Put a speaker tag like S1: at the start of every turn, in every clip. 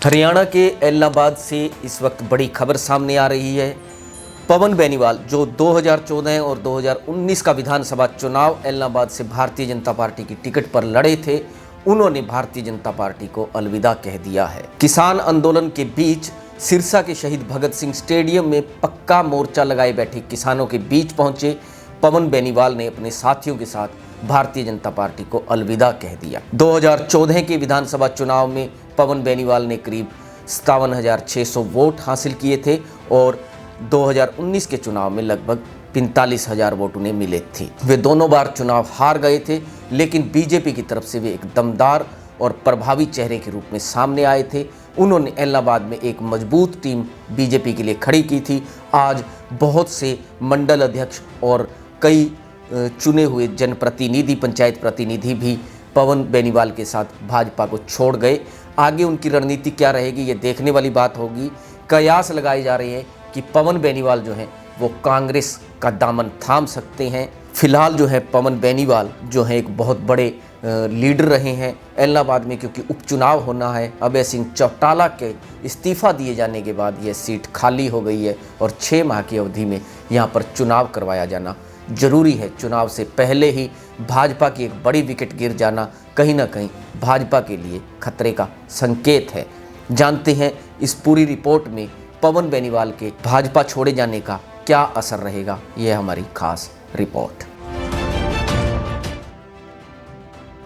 S1: हरियाणा के एलनाबाद से इस वक्त बड़ी खबर सामने आ रही है। पवन बेनीवाल जो 2014 और 2019 का विधानसभा चुनाव एलनाबाद से भारतीय जनता पार्टी की टिकट पर लड़े थे, उन्होंने भारतीय जनता पार्टी को अलविदा कह दिया है। किसान आंदोलन के बीच सिरसा के शहीद भगत सिंह स्टेडियम में पक्का मोर्चा लगाए बैठे किसानों के बीच पहुंचे पवन बेनीवाल ने अपने साथियों के साथ भारतीय जनता पार्टी को अलविदा कह दिया। 2014 के विधानसभा चुनाव में पवन बेनीवाल ने करीब 57,600 वोट हासिल किए थे और 2019 के चुनाव में लगभग 45,000 वोट उन्हें मिले थे। वे दोनों बार चुनाव हार गए थे, लेकिन बीजेपी की तरफ से वे एक दमदार और प्रभावी चेहरे के रूप में सामने आए थे। उन्होंने एलनाबाद में एक मजबूत टीम बीजेपी के लिए खड़ी की थी। आज बहुत से मंडल अध्यक्ष और कई चुने हुए जनप्रतिनिधि, पंचायत प्रतिनिधि भी पवन बेनीवाल के साथ भाजपा को छोड़ गए। आगे उनकी रणनीति क्या रहेगी, ये देखने वाली बात होगी। कयास लगाए जा रहे हैं कि पवन बेनीवाल जो हैं वो कांग्रेस का दामन थाम सकते हैं। फिलहाल जो है पवन बेनीवाल जो है एक बहुत बड़े लीडर रहे हैं एलनाबाद में, क्योंकि उपचुनाव होना है। अभय सिंह चौटाला के इस्तीफा दिए जाने के बाद यह सीट खाली हो गई है और 6 माह की अवधि में यहाँ पर चुनाव करवाया जाना जरूरी है। चुनाव से पहले ही भाजपा की एक बड़ी विकेट गिर जाना कहीं ना कहीं भाजपा के लिए खतरे का संकेत है। जानते हैं इस पूरी रिपोर्ट में पवन बेनीवाल के भाजपा छोड़े जाने का क्या असर रहेगा, यह हमारी खास रिपोर्ट।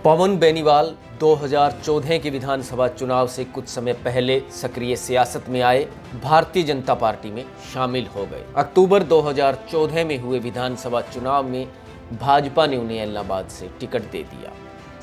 S1: पवन बेनीवाल 2014 के विधानसभा चुनाव से कुछ समय पहले सक्रिय सियासत में आए, भारतीय जनता पार्टी में शामिल हो गए। अक्टूबर 2014 में हुए विधानसभा चुनाव में भाजपा ने उन्हें एलनाबाद से टिकट दे दिया।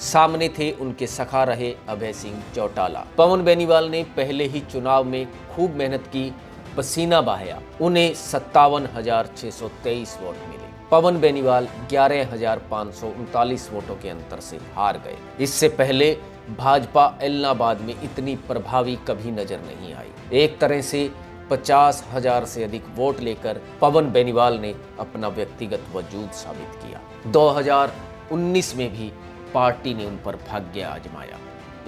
S1: सामने थे उनके सखा रहे अभय सिंह चौटाला। पवन बेनीवाल ने पहले ही चुनाव में खूब मेहनत की, पसीना बहाया। उन्हें 57,623 वोट मिले। पवन बेनीवाल 11,539 वोटों के अंतर से हार गए। इससे पहले भाजपा एलनाबाद में इतनी प्रभावी कभी नजर नहीं आई। एक तरह से 50,000 से अधिक वोट लेकर पवन बेनीवाल ने अपना व्यक्तिगत वजूद साबित किया। 2019 में भी पार्टी ने उन पर भाग्य आजमाया।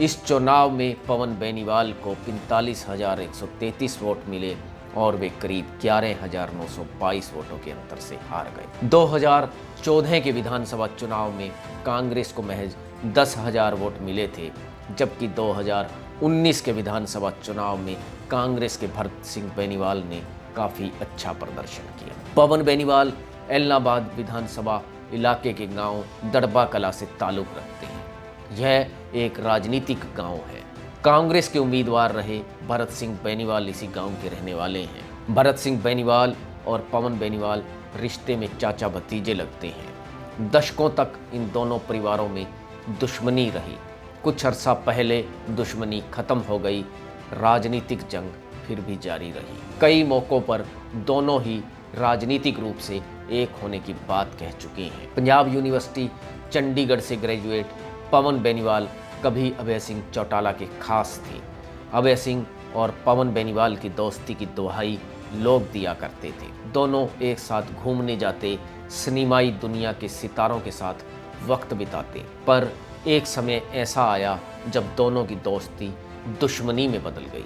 S1: इस चुनाव में पवन बेनीवाल को 45,133 वोट मिले और वे करीब 11,922 वोटों के अंतर से हार गए। 2014 के विधानसभा चुनाव में कांग्रेस को महज 10,000 वोट मिले थे, जबकि 2019 के विधानसभा चुनाव में कांग्रेस के भरत सिंह बेनीवाल ने काफ़ी अच्छा प्रदर्शन किया। पवन बेनीवाल एलनाबाद विधानसभा इलाके के गांव दड़बा कला से ताल्लुक़ रखते हैं। यह एक राजनीतिक गांव है। कांग्रेस के उम्मीदवार रहे भरत सिंह बेनीवाल इसी गांव के रहने वाले हैं। भरत सिंह बेनीवाल और पवन बेनीवाल रिश्ते में चाचा भतीजे लगते हैं। दशकों तक इन दोनों परिवारों में दुश्मनी रही। कुछ अरसा पहले दुश्मनी खत्म हो गई, राजनीतिक जंग फिर भी जारी रही। कई मौक़ों पर दोनों ही राजनीतिक रूप से एक होने की बात कह चुके हैं। पंजाब यूनिवर्सिटी चंडीगढ़ से ग्रेजुएट पवन बेनीवाल कभी अभय सिंह चौटाला के खास थे। अभय सिंह और पवन बेनीवाल की दोस्ती की दुहाई लोग दिया करते थे। दोनों एक साथ घूमने जाते, सिनेमाई दुनिया के सितारों के साथ वक्त बिताते। पर एक समय ऐसा आया जब दोनों की दोस्ती दुश्मनी में बदल गई।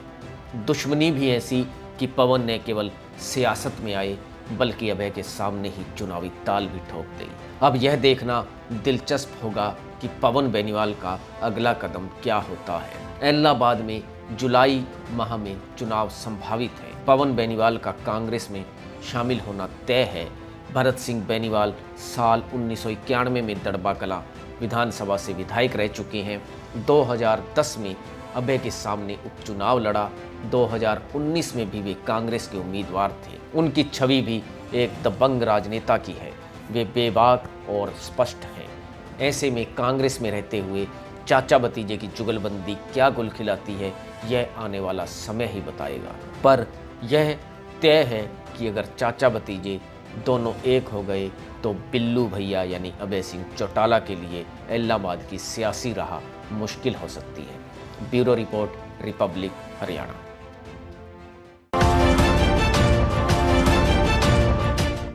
S1: दुश्मनी भी ऐसी कि पवन ने केवल सियासत में आए बल्कि अभय के सामने ही चुनावी ताल भी ठोक दी। अब यह देखना दिलचस्प होगा कि पवन बेनीवाल का अगला कदम क्या होता है। एलनाबाद में जुलाई माह में चुनाव संभावित है। पवन बेनीवाल का कांग्रेस में शामिल होना तय है। भरत सिंह बेनीवाल साल 1991 में दड़बा कला विधानसभा से विधायक रह चुके हैं। 2010 में अभय के सामने उपचुनाव लड़ा। 2019 में भी वे कांग्रेस के उम्मीदवार थे। उनकी छवि भी एक दबंग राजनेता की है। वे बेबाक और स्पष्ट हैं। ऐसे में कांग्रेस में रहते हुए चाचा भतीजे की जुगलबंदी क्या गुल खिलाती है, यह आने वाला समय ही बताएगा। पर यह तय है कि अगर चाचा भतीजे दोनों एक हो गए तो बिल्लू भैया यानी अभय सिंह चौटाला के लिए एलनाबाद की सियासी राह मुश्किल हो सकती है। Bureau report, Republic Haryana.